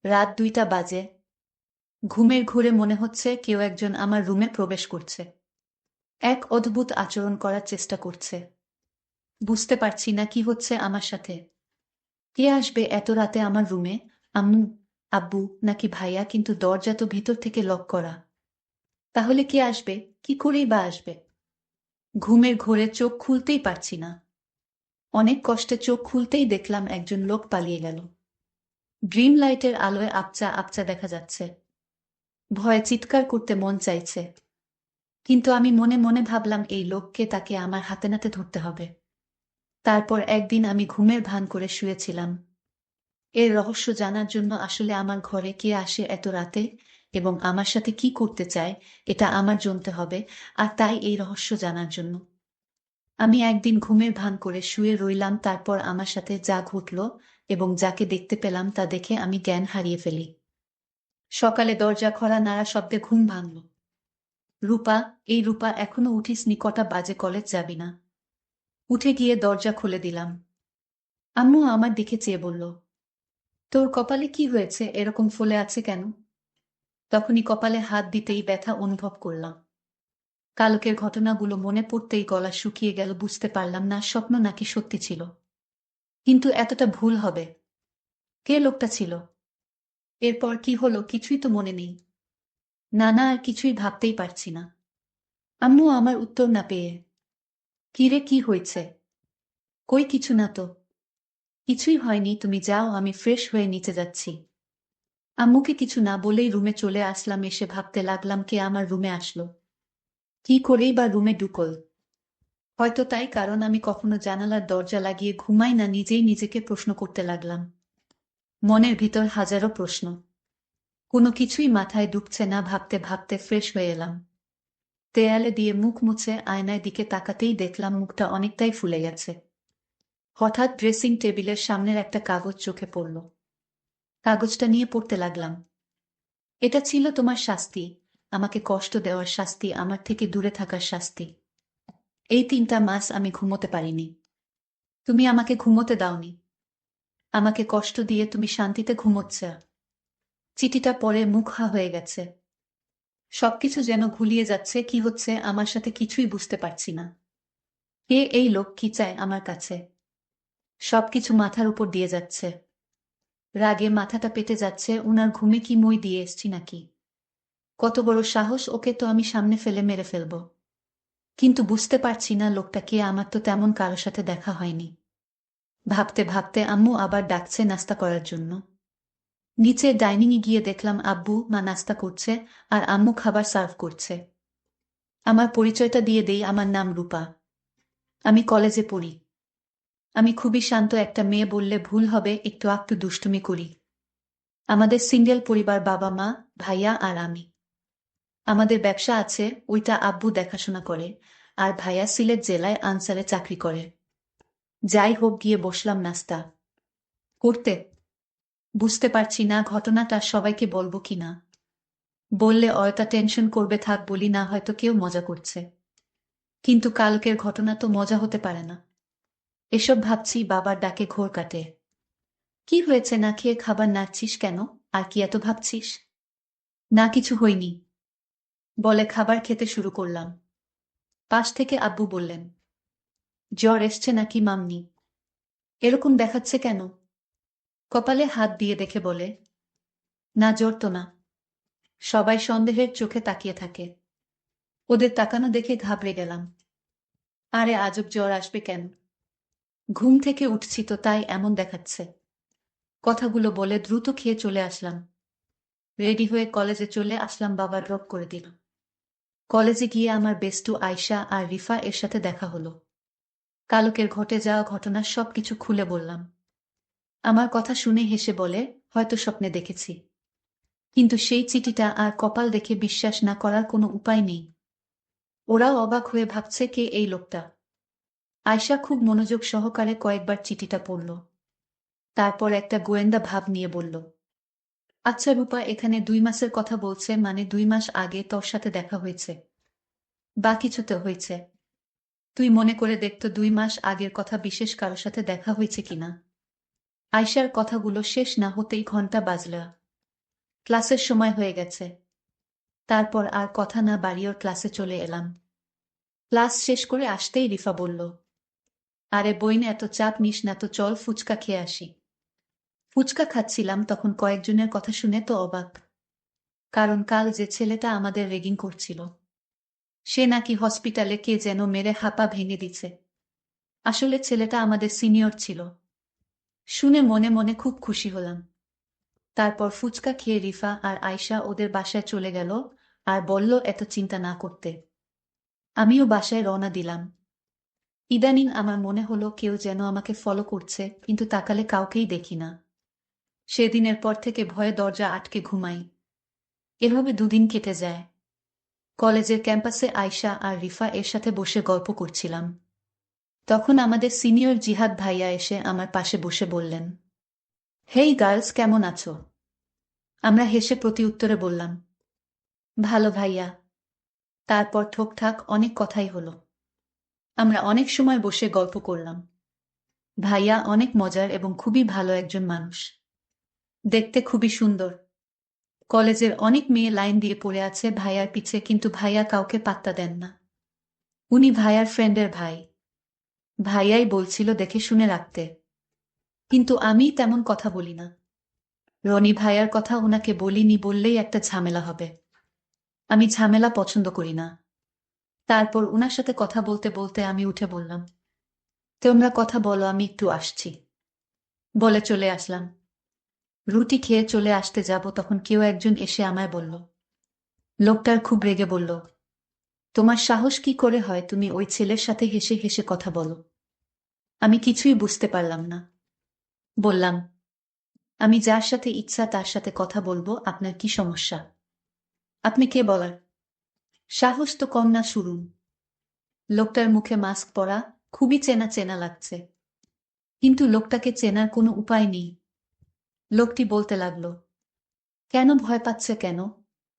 রাত 2টা বাজে। ঘুমের ঘোরে মনে হচ্ছে কেউ একজন আমার রুমে প্রবেশ করছে। এক অদ্ভুত আচরণ করার চেষ্টা করছে। বুঝতে পারছি না কি হচ্ছে আমার সাথে। কে আসবে এত রাতে আমার রুমে? আম্মু, আব্বু নাকি ভাইয়া? কিন্তু দরজা তো ভিতর থেকে লক করা। তাহলে কে আসবে? কি করেই বা আসবে? ঘুমের ঘোরে চোখ খুলতেই পারছি না। অনেক কষ্টে চোখ খুলতেই দেখলাম একজন লোক পালিয়ে গেল। ড্রিম লাইটের আলোয় আপচা আপচা দেখা যাচ্ছে। ভয়ে চিৎকার করতে মন চাইছে, কিন্তু আমি মনে মনে ভাবলাম এই লোককে, তাকে আমার হাতে নাতে ধরতে হবে। তারপর একদিন আমি ঘুমের ভান করে শুয়েছিলাম। এর রহস্য জানার জন্য আসলে আমার ঘরে কে আসে এত রাতে এবং আমার সাথে কি করতে চায়, এটা আমার জানতে হবে। আর তাই এই রহস্য জানার জন্য আমি একদিন ঘুমের ভান করে শুয়ে রইলাম। তারপর আমার সাথে যা ঘটল এবং যাকে দেখতে পেলাম তা দেখে আমি জ্ঞান হারিয়ে ফেলি। সকালে দরজা খোলা নাড়া শব্দে ঘুম ভাঙল। রূপা, এই রূপা, এখনো উঠিসনি? কটা বাজে? কলেজ যাবি না? উঠে গিয়ে দরজা খুলে দিলাম। আম্মু আমার দিকে চেয়ে বলল, তোর কপালে কি হয়েছে? এরকম ফুলে আছে কেন? তখনই কপালে হাত দিতেই ব্যথা অনুভব করলাম। কালকের ঘটনাগুলো মনে পড়তেই গলা শুকিয়ে গেল। বুঝতে পারলাম না স্বপ্ন নাকি সত্যি ছিল। কিন্তু এতটা ভুল হবে? কে লোকটা ছিল? এরপর কি হলো কিছুই তো মনে নেই। না না, আর কিছুই ভাবতেই পারছি না। আম্মু আমার উত্তর না পেয়ে, কি রে, কি হয়েছে? কই কিছু না তো। কিছুই হয়নি, তুমি যাও, আমি ফ্রেশ হয়ে নিচে যাচ্ছি। আম্মুকে কিছু না বলেই রুমে চলে আসলাম। এসে ভাবতে লাগলাম কে আমার রুমে আসলো, কি করেই বা রুমে ঢুকল। হয়তো তাই, কারণ আমি কখনো জানালার দরজা লাগিয়ে ঘুমাই না। নিজেই নিজেকে প্রশ্ন করতে লাগলাম। মনের ভিতর হাজারো প্রশ্ন, কোনো কিছুই মাথায় ঢুকছে না। ভাবতে ভাবতে ফ্রেশ হয়ে এলাম। দেয়ালে দিয়ে মুখ মুছে আয়নায় দিকে তাকাতেই দেখলাম মুখটা অনেকটাই ফুলে গেছে। হঠাৎ ড্রেসিং টেবিলের সামনের একটা কাগজ চোখে পড়ল। কাগজটা নিয়ে পড়তে লাগলাম। এটা ছিল তোমার শাস্তি, আমাকে কষ্ট দেওয়ার শাস্তি, আমার থেকে দূরে থাকার শাস্তি। এই 3টা মাস আমি ঘুমোতে পারিনি। তুমি আমাকে ঘুমোতে দাওনি। আমাকে কষ্ট দিয়ে তুমি শান্তিতে ঘুমোচ্ছ। চিঠিটা পড়ে মুখ হা হয়ে গেছে। সবকিছু যেন ঘুলিয়ে যাচ্ছে। কি হচ্ছে আমার সাথে কিছুই বুঝতে পারছি না। কে এই লোক? কি চায় আমার কাছে? সবকিছু মাথার উপর দিয়ে যাচ্ছে। রাগে মাথাটা পেটে যাচ্ছে। উনার ঘুমে কি মই দিয়ে এসছি নাকি? কত বড় সাহস! ওকে তো আমি সামনে ফেলে মেরে ফেলব। কিন্তু বুঝতে পারছি না লোকটা কে। আমার তো তেমন কারো সাথে দেখা হয়নি। ভাবতে ভাবতে আম্মু আবার ডাকছে নাস্তা করার জন্য। নিচে ডাইনিংয়ে গিয়ে দেখলাম আব্বু মা নাস্তা করছে আর আম্মু খাবার সার্ভ করছে। আমার পরিচয়টা দিয়ে দেই, আমার নাম রূপা। আমি কলেজে পড়ি। আমি খুবই শান্ত একটা মেয়ে বললে ভুল হবে, একটু একটু দুষ্টুমি করি। আমাদের সিঙ্গেল পরিবার, বাবা মা, ভাইয়া আর আমি। আমাদের ব্যবসা আছে, ওইটা আব্বু দেখাশোনা করে। আর ভাইয়া সিলেট জেলায় আনসারে চাকরি করে। যাই হোক, গিয়ে বসলাম নাস্তা করতে। বুঝতে পারছি না ঘটনাটা সবাইকে বলবো কিনা। বললে অয়তা টেনশন করবে, থাক বলি না, হয়তো কেউ মজা করছে। কিন্তু কালকের ঘটনা তো মজা হতে পারে না। এসব ভাবছি, বাবার ডাকে ঘোর কাটে। কি হয়েছে? না খেয়ে খাবার নাড়ছিস কেন? আর কি এত ভাবছিস? না কিছু হয়নি বলে খাবার খেতে শুরু করলাম। পাশ থেকে আব্বু বললেন, জ্বর এসছে নাকি মাম্মি? এরকম দেখাচ্ছে কেন? কপালে হাত দিয়ে দেখে বলে, না জ্বর তো না। সবাই সন্দেহের চোখে তাকিয়ে থাকে। ওদের তাকানো দেখে ঘাবড়ে গেলাম। আরে আজব, জ্বর আসবে কেন? ঘুম থেকে উঠছি তো, তাই এমন দেখাচ্ছে। কথাগুলো বলে দ্রুত খেয়ে চলে আসলাম। রেডি হয়ে কলেজে চলে আসলাম। বাবা ড্রপ করে দিল। কলেজে গিয়ে আমার বেস্টু আয়শা আর রিফা এর সাথে দেখা হলো। কালকের ঘটে যাওয়া ঘটনার সবকিছু খুলে বললাম। আমার কথা শুনে হেসে বলে, হয়তো স্বপ্নে দেখেছি। কিন্তু সেই চিঠিটা আর কপাল দেখে বিশ্বাস না করার কোনো উপায় নেই। ওরাও অবাক হয়ে ভাবছে কে এই লোকটা। আয়শা খুব মনোযোগ সহকারে কয়েকবার চিঠিটা পড়ল। তারপর একটা গোয়েন্দা ভাব নিয়ে বলল, আচ্ছা রূপা, এখানে 2 মাসের কথা বলছে, মানে 2 মাস আগে তোর সাথে দেখা হয়েছে বা কিছুতে হয়েছে? তুই মনে করে দেখতো 2 মাস আগের কথা বিশেষ কারোর সাথে দেখা হয়েছে কিনা। আয়শার কথাগুলো শেষ না হতেই ঘন্টা বাজল। ক্লাসের সময় হয়ে গেছে। তারপর আর কথা না বাড়িয়ে ওর ক্লাসে চলে এলাম। ক্লাস শেষ করে আসতেই রিফা বলল, আরে বইন, এত চাপ নিস না তো, চল ফুচকা খেয়ে আসি। ফুচকা খাচ্ছিলাম তখন কয়েকজনের কথা শুনে তো অবাক। কারণ কাল যে ছেলেটা আমাদের রেগিং করছিল, সে নাকি হসপিটালে কে যেন মেরে হাঁপা ভেঙে দিছে। আসলে ছেলেটা আমাদের সিনিয়র ছিল। শুনে মনে মনে খুব খুশি হলাম। তারপর ফুচকা খেয়ে রিফা আর আয়শা ওদের বাসায় চলে গেল আর বলল এত চিন্তা না করতে। আমিও বাসায় রওনা দিলাম। ইদানিং আমার মনে হলো কেউ যেন আমাকে ফলো করছে, কিন্তু তাকালে কাউকেই দেখি না। সেদিনের পর থেকে ভয়ে দরজা আটকে ঘুমাই। এভাবে দুদিন কেটে যায়। কলেজের ক্যাম্পাসে আয়শা আর রিফা এর সাথে বসে গল্প করছিলাম। তখন আমাদের সিনিয়র জিহাদ ভাইয়া এসে আমার পাশে বসে বললেন, হেই গার্লস, কেমন আছো? আমরা হেসে প্রতি উত্তরে বললাম, ভালো ভাইয়া। তারপর ঠোকঠাক অনেক কথাই হলো। আমরা অনেক সময় বসে গল্প করলাম। ভাইয়া অনেক মজার এবং খুবই ভালো একজন মানুষ। দেখতে খুবই সুন্দর। কলেজের অনেক মেয়ে লাইন দিয়ে পড়ে আছে ভাইয়ার পিছে, কিন্তু ভাইয়া কাউকে পাত্তা দেন না। উনি ভাইয়ার ফ্রেন্ডের ভাই। ভাইয়াই বলছিল দেখে শুনে রাখতে। কিন্তু আমি তেমন কথা বলি না। রনি ভাইয়ার কথা ওনাকে বলিনি বললেই একটা ঝামেলা হবে। আমি ঝামেলা পছন্দ করি না। তারপর উনার সাথে কথা বলতে বলতে আমি উঠে বললাম, তোমরা কথা বলো, আমি একটু আসছি। বলে চলে আসলাম। রুটি খেয়ে চলে আসতে যাব তখন কেউ একজন এসে আমায় বলল। লোকটার খুব রেগে বলল, তোমার সাহস কি করে হয় তুমি ওই ছেলের সাথে হেসে হেসে কথা বলো? আমি কিছুই বুঝতে পারলাম না। বললাম, আমি যার সাথে ইচ্ছা তার সাথে কথা বলবো, আপনার কি সমস্যা? আপনি কে বলার? সাহস তো কম না শুনুন। লোকটার মুখে মাস্ক পরা, খুবই চেনা চেনা লাগছে। কিন্তু লোকটাকে চেনার কোনো উপায় নেই। লোকটি বলতে লাগলো, কেন ভয় পাচ্ছে কেন?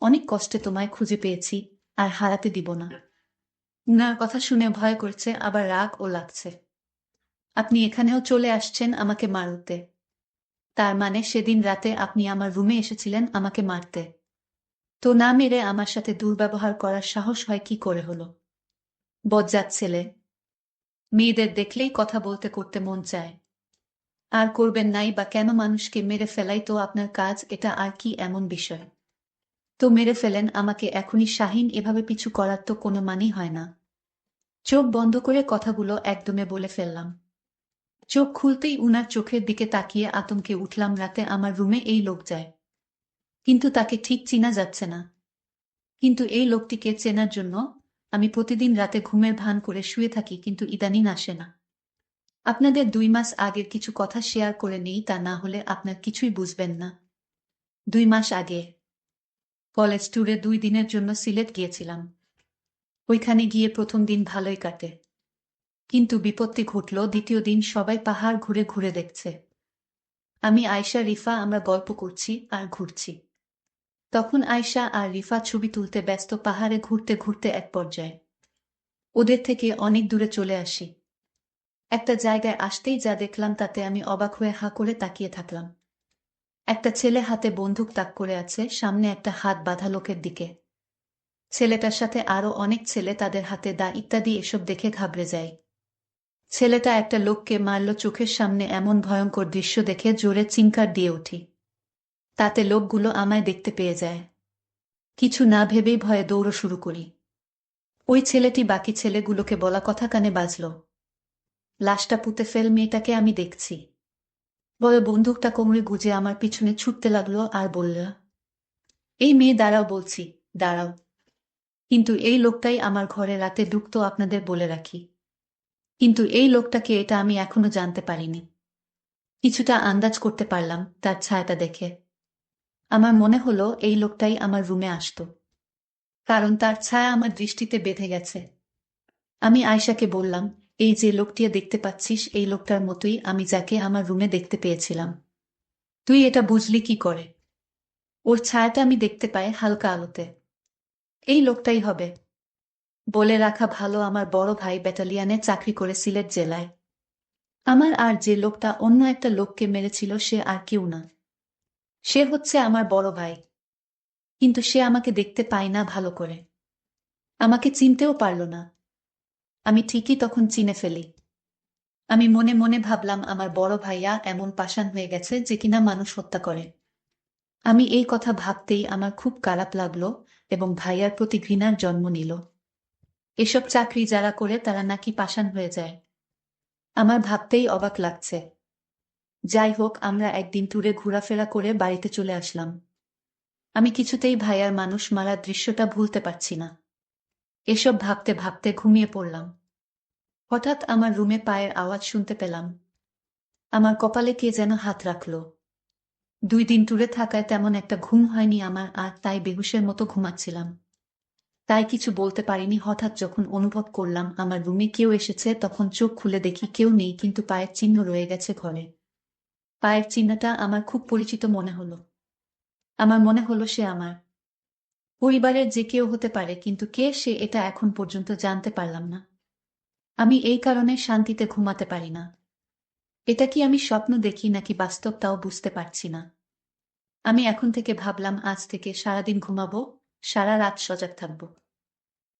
অনেক কষ্টে তোমায় খুঁজে পেয়েছি, আর হারাতে দিব না। উনার কথা শুনে ভয় করছে, আবার রাগ ও লাগছে। আপনি এখানেও চলে আসছেন আমাকে মারতে। তার মানে সেদিন রাতে আপনি আমার রুমে এসেছিলেন আমাকে মারতে। তো না মেরে আমার সাথে দুর্ব্যবহার করার সাহস হয় কি করে হলো? বজ্জাত ছেলে। মেয়েদের দেখলেই কথা বলতে করতে মন চায়। আর করবেন নাই বা কেন? মানুষকে মেরে ফেলাই তো আপনার কাজ, এটা আর কি এমন বিষয়? তো মেরে ফেলেন আমাকে এখনই। শাহিন, এভাবে পিছু করার তো কোনো মানেই হয় না। চোখ বন্ধ করে কথাগুলো একদমে বলে ফেললাম। চোখ খুলতেই উনার চোখের দিকে তাকিয়ে আতঙ্কে উঠলাম। রাতে আমার রুমে এই লোক যায়, কিন্তু তাকে ঠিক চিনা যাচ্ছে না। কিন্তু এই লোকটিকে চেনার জন্য আমি প্রতিদিন রাতে ঘুমের ভান করে শুয়ে থাকি, কিন্তু ইদানিং আসে না। আপনাদের 2 মাস আগের কিছু কথা শেয়ার করে নেই, তা না হলে আপনার কিছুই বুঝবেন না। 2 মাস আগে কলেজ ট্যুরে 2 দিনের জন্য সিলেট গিয়েছিলাম। ওইখানে গিয়ে প্রথম দিন ভালোই কাটে, কিন্তু বিপত্তি ঘটল। দ্বিতীয় দিন সবাই পাহাড় ঘুরে ঘুরে দেখছে। আমি, আয়শা, রিফা আমরা গল্প করছি আর ঘুরছি। তখন আয়শা আর রিফা ছবি তুলতে ব্যস্ত। পাহাড়ে ঘুরতে ঘুরতে এক পর্যায়ে ওদের থেকে অনেক দূরে চলে আসি। একটা জায়গায় আসতেই যা দেখলাম তাতে আমি অবাক হয়ে হাঁ করে তাকিয়ে থাকলাম। একটা ছেলে হাতে বন্দুক তাক করে আছে, সামনে একটা হাত বাঁধা লোকের দিকে। ছেলেটার সাথে আরো অনেক ছেলে, তাদের হাতে দা ইত্যাদি। এসব দেখে ঘাবড়ে যায়। ছেলেটা একটা লোককে মারল চোখের সামনে। এমন ভয়ঙ্কর দৃশ্য দেখে জোরে চিৎকার দিয়ে উঠি। তাতে লোকগুলো আমায় দেখতে পেয়ে যায়। কিছু না ভেবেই ভয়ে দৌড় শুরু করি। ওই ছেলেটি বাকি ছেলেগুলোকে বলা কথা কানে বাজল, লাশটা পুঁতে ফেল, মেয়েটাকে আমি দেখছি। বলে বন্দুকটা কোমরে গুজে আমার পিছনে ছুটতে লাগলো আর বলল, এই মেয়ে দাঁড়াও বলছি, দাঁড়াও। কিন্তু এই লোকটাই আমার ঘরে রাতে ঢুকতো, আপনাদের বলে রাখি। কিন্তু এই লোকটাকে, এটা আমি এখনো জানতে পারিনি। কিছুটা আন্দাজ করতে পারলাম তার ছায়াটা দেখে। আমার মনে হলো এই লোকটাই আমার রুমে আসতো, কারণ তার ছায়া আমার দৃষ্টিতে বেঁধে গেছে। আমি আয়শাকে বললাম, এই যে লোকটিয়া দেখতে পাচ্ছিস, এই লোকটার মতোই আমি যাকে আমার রুমে দেখতে পেয়েছিলাম। তুই এটা বুঝলি কি করে? ওর ছায়াটা আমি দেখতে পাই হালকা আলোতে। এই লোকটাই হবে। বলে রাখা ভালো, আমার বড় ভাই ব্যাটালিয়নে চাকরি করে সিলেট জেলায়। আমার আর যে লোকটা অন্য একটা লোককে মেরেছিল সে আর কেউ না, সে হচ্ছে আমার বড় ভাই। কিন্তু সে আমাকে দেখতে পায় না ভালো করে, আমাকে চিনতেও পারল না। আমি ঠিকই তখন চিনে ফেলি। আমি মনে মনে ভাবলাম আমার বড় ভাইয়া এমন পাষাণ হয়ে গেছে যে কিনা মানুষ হত্যা করে। আমি এই কথা ভাবতেই আমার খুব খারাপ লাগলো এবং ভাইয়ার প্রতি ঘৃণার জন্ম নিল। এসব চাকরি যারা করে তারা নাকি পাষাণ হয়ে যায়, আমার ভাবতেই অবাক লাগছে। যাই হোক, আমরা একদিন ট্যুরে ঘোরাফেরা করে বাড়িতে চলে আসলাম। আমি কিছুতেই ভাইয়ার মানুষ মারার দৃশ্যটা ভুলতে পারছি না। এসব ভাবতে ভাবতে ঘুমিয়ে পড়লাম। হঠাৎ আমার রুমে পায়ের আওয়াজ শুনতে পেলাম। আমার কপালে কে যেন হাত রাখল। 2 দিন ট্যুরে থাকায় তেমন একটা ঘুম হয়নি আমার, আর তাই বেহুশের মতো ঘুমাচ্ছিলাম। তাই কিছু বলতে পারিনি। হঠাৎ যখন অনুভব করলাম আমার রুমে কেউ এসেছে, তখন চোখ খুলে দেখি কেউ নেই, কিন্তু পায়ের চিহ্ন রয়ে গেছে ঘরে। পায়ের চিহ্নটা আমার খুব পরিচিত মনে হলো। আমার মনে হলো সে আমার পরিবারের যে কেউ হতে পারে, কিন্তু কে সে এটা এখন পর্যন্ত জানতে পারলাম না। আমি এই কারণে শান্তিতে ঘুমাতে পারি না। এটা কি আমি স্বপ্ন দেখি নাকি বাস্তব, তাও বুঝতে পারছি না। আমি এখন থেকে ভাবলাম আজ থেকে সারাদিন ঘুমাবো, সারা রাত সজাগ থাকবো।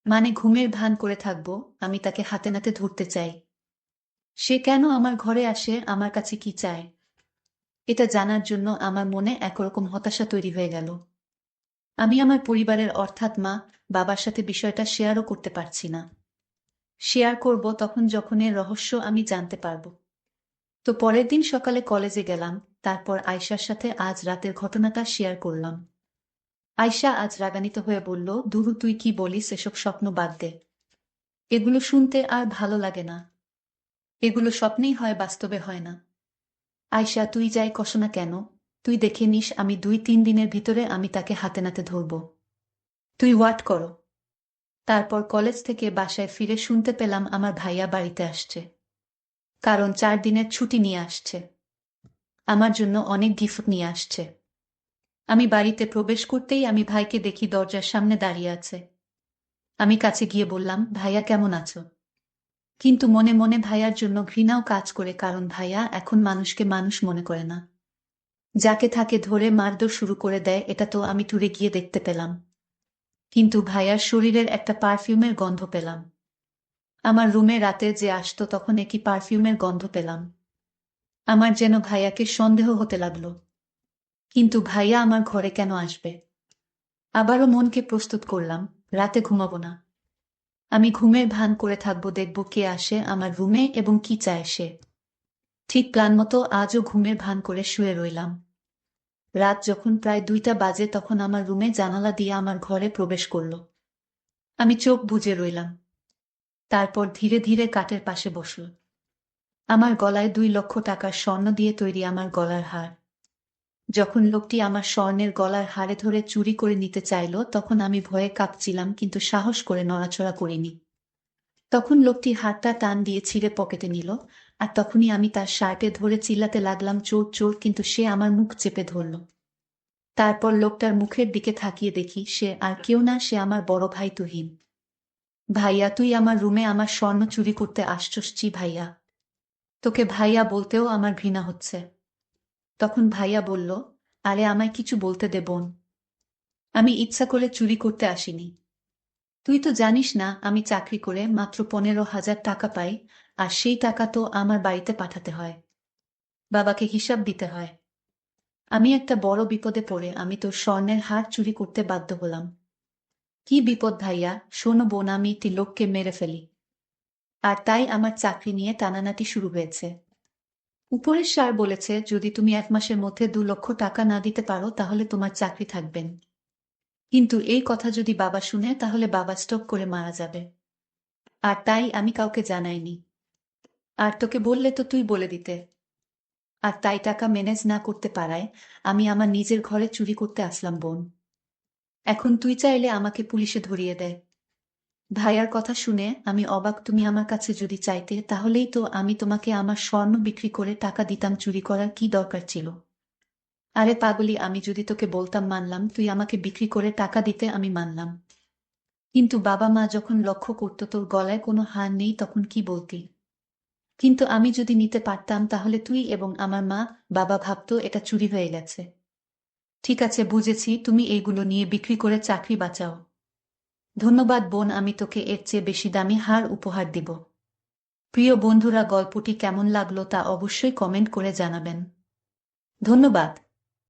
মানে ঘুমের ভান করে থাকবো আমি তাকে হাতে নাতে ধরতে চাই। সে কেন আমার ঘরে আসে, আমার কাছে কি চায়, এটা জানার জন্য আমার মনে একরকম হতাশা তৈরি হয়ে গেল। আমি আমার পরিবারের অর্থাৎ মা, বাবার সাথে বিষয়টা শেয়ারও করতে পারছি না। শেয়ার করব তখন যখন এর রহস্য আমি জানতে পারবো। তো পরের দিন সকালে কলেজে গেলাম, তারপর আয়শার সাথে আজ রাতের ঘটনাটা শেয়ার করলাম। আয়শা আজ রাগান্বিত হয়ে বলল, দুরু তুই কি বলিস, এসব স্বপ্ন বাদ দে। এগুলো শুনতে আর ভালো লাগে না। এগুলো স্বপ্নেই হয়, বাস্তবে হয় না। আয়শা, তুই যাই কস না কেন, তুই দেখে নিস আমি 2-3 দিনের ভিতরে আমি তাকে হাতে নাতে ধরব। তুই ওয়াট করো। তারপর কলেজ থেকে বাসায় ফিরে শুনতে পেলাম আমার ভাইয়া বাড়িতে আসছে, কারণ 4 দিনের ছুটি নিয়ে আসছে। আমার জন্য অনেক গিফট নিয়ে আসছে। আমি বাড়িতে প্রবেশ করতেই আমি ভাইকে দেখি দরজার সামনে দাঁড়িয়ে আছে। আমি কাছে গিয়ে বললাম, ভাইয়া কেমন আছো? কিন্তু মনে মনে ভাইয়ার জন্য ঘৃণাও কাজ করে, কারণ ভাইয়া এখন মানুষকে মানুষ মনে করে না। যাকে থাকে ধরে মারধর শুরু করে দেয়। এটা তো আমি ট্যুরে গিয়ে দেখতে পেলাম। কিন্তু ভাইয়ার শরীরের একটা পারফিউমের গন্ধ পেলাম। আমার রুমে রাতে যে আসতো তখন একই পারফিউমের গন্ধ পেলাম। আমার যেন ভাইয়াকে সন্দেহ হতে লাগলো। কিন্তু ভাইয়া আমার ঘরে কেন আসবে? আবারও মনকে প্রস্তুত করলাম, রাতে ঘুমাবো না। আমি ঘুমের ভান করে থাকবো, দেখব কে আসে আমার রুমে এবং কি চায় সে। ঠিক প্ল্যান মতো আজও ঘুমের ভান করে শুয়ে রইলাম। রাত যখন প্রায় 2টা বাজে তখন আমার রুমে জানালা দিয়ে আমার ঘরে প্রবেশ করলো। আমি চোখ বুজে রইলাম। তারপর ধীরে ধীরে কাঠের পাশে বসল। আমার গলায় 2 লক্ষ টাকার স্বর্ণ দিয়ে তৈরি আমার গলার হার। যখন লোকটি আমার স্বর্ণের গলার হারে ধরে চুরি করে নিতে চাইল, তখন আমি ভয়ে কাঁপছিলাম, কিন্তু সাহস করে নড়াচড়া করিনি। তখন লোকটি হাতটা টান দিয়ে ছিঁড়ে পকেটে নিল, আর তখনই আমি তার শার্টে ধরে চিল্লাতে লাগলাম, চোর চোর, কিন্তু সে আমার মুখ চেপে ধরল। তারপর লোকটার মুখের দিকে তাকিয়ে দেখি সে আর কেউ না, সে আমার বড় ভাই তুহিন। ভাইয়া, তুই আমার রুমে আমার স্বর্ণ চুরি করতে আসছস? জি ভাইয়া। তোকে ভাইয়া বলতেও আমার ঘৃণা হচ্ছে। তখন ভাইয়া বলল, আরে আমায় কিছু বলতে দে বোন। আমি ইচ্ছা করে চুরি করতে আসিনি। তুই তো জানিস না আমি চাকরি করে মাত্র 15,000 টাকা পাই, আর সেই টাকা তো আমার বাড়িতে পাঠাতে হয়, বাবাকে হিসাব দিতে হয়। আমি একটা বড় বিপদে পড়ে আমি তোর স্বর্ণের হার চুরি করতে বাধ্য হলাম। কি বিপদ ভাইয়া? শোনো বোন, আমি তিলককে মেরে ফেলি, আর তাই আমার চাকরি নিয়ে টানানাটি শুরু হয়েছে। উপরের স্যার বলেছে যদি তুমি 1 মাসের মধ্যে 2 লক্ষ টাকা না দিতে পারো তাহলে তোমার চাকরি থাকবেন। কিন্তু এই কথা যদি বাবা শুনে তাহলে বাবা স্ট্রোক করে মারা যাবে। আর তাই আমি কাউকে জানাইনি। আর তোকে বললে তো তুই বলে দিতে। আর তাই টাকা ম্যানেজ না করতে পারায় আমি আমার নিজের ঘরে চুরি করতে আসলাম বোন। এখন তুই চাইলে আমাকে পুলিশে ধরিয়ে দেয়। ভাইয়ার কথা শুনে আমি অবাক। তুমি আমার কাছে যদি চাইতে তাহলেই তো আমি তোমাকে আমার স্বর্ণ বিক্রি করে টাকা দিতাম, চুরি করার কি দরকার ছিল? আরে পাগলি, আমি যদি তোকে বলতাম মানলাম, তুই আমাকে বিক্রি করে টাকা দিতে আমি মানলাম। কিন্তু বাবা মা যখন লক্ষ্য করতো তোর গলায় কোনো হার নেই, তখন কি বলতি? কিন্তু আমি যদি নিতে পারতাম তাহলে তুই এবং আমার মা বাবা ভাবতো এটা চুরি হয়ে গেছে। ঠিক আছে, বুঝেছি, তুমি এইগুলো নিয়ে বিক্রি করে চাকরি বাঁচাও। ধন্যবাদ বোন, আমি তোকে এর চেয়ে বেশি দামি হার উপহার দিব। প্রিয় বন্ধুরা, গল্পটি কেমন লাগলো তা অবশ্যই কমেন্ট করে জানাবেন। ধন্যবাদ।